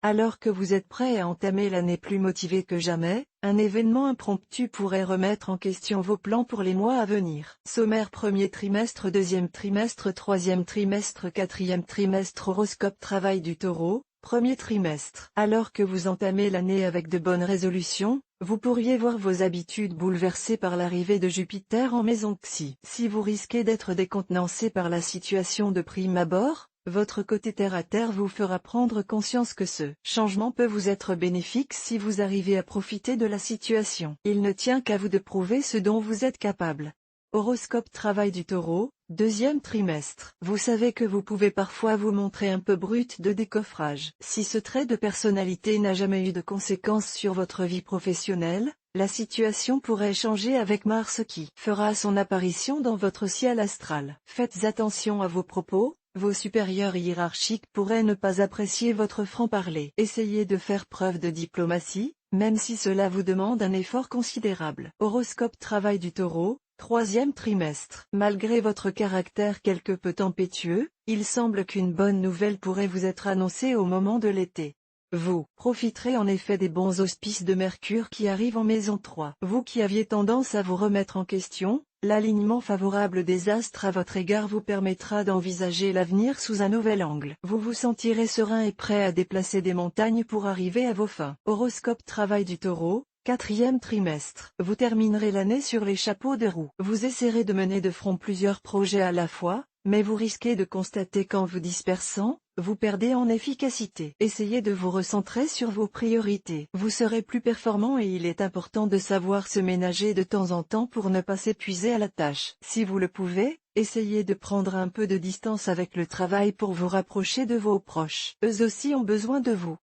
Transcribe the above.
Alors que vous êtes prêt à entamer l'année plus motivé que jamais, un événement impromptu pourrait remettre en question vos plans pour les mois à venir. Sommaire premier trimestre, deuxième trimestre, troisième trimestre, quatrième trimestre. Horoscope travail du Taureau, premier trimestre. Alors que vous entamez l'année avec de bonnes résolutions, vous pourriez voir vos habitudes bouleversées par l'arrivée de Jupiter en maison Xi. Si vous risquez d'être décontenancé par la situation de prime abord, votre côté terre-à-terre vous fera prendre conscience que ce changement peut vous être bénéfique si vous arrivez à profiter de la situation. Il ne tient qu'à vous de prouver ce dont vous êtes capable. Horoscope travail du Taureau, deuxième trimestre. Vous savez que vous pouvez parfois vous montrer un peu brut de décoffrage. Si ce trait de personnalité n'a jamais eu de conséquences sur votre vie professionnelle, la situation pourrait changer avec Mars qui fera son apparition dans votre ciel astral. Faites attention à vos propos. Vos supérieurs hiérarchiques pourraient ne pas apprécier votre franc-parler. Essayez de faire preuve de diplomatie, même si cela vous demande un effort considérable. Horoscope travail du Taureau, troisième trimestre. Malgré votre caractère quelque peu tempétueux, il semble qu'une bonne nouvelle pourrait vous être annoncée au moment de l'été. Vous profiterez en effet des bons auspices de Mercure qui arrive en maison 3. Vous qui aviez tendance à vous remettre en question, l'alignement favorable des astres à votre égard vous permettra d'envisager l'avenir sous un nouvel angle. Vous vous sentirez serein et prêt à déplacer des montagnes pour arriver à vos fins. Horoscope travail du Taureau, quatrième trimestre. Vous terminerez l'année sur les chapeaux de roue. Vous essaierez de mener de front plusieurs projets à la fois, mais vous risquez de constater qu'en vous dispersant, vous perdez en efficacité. Essayez de vous recentrer sur vos priorités. Vous serez plus performant et il est important de savoir se ménager de temps en temps pour ne pas s'épuiser à la tâche. Si vous le pouvez, essayez de prendre un peu de distance avec le travail pour vous rapprocher de vos proches. Eux aussi ont besoin de vous.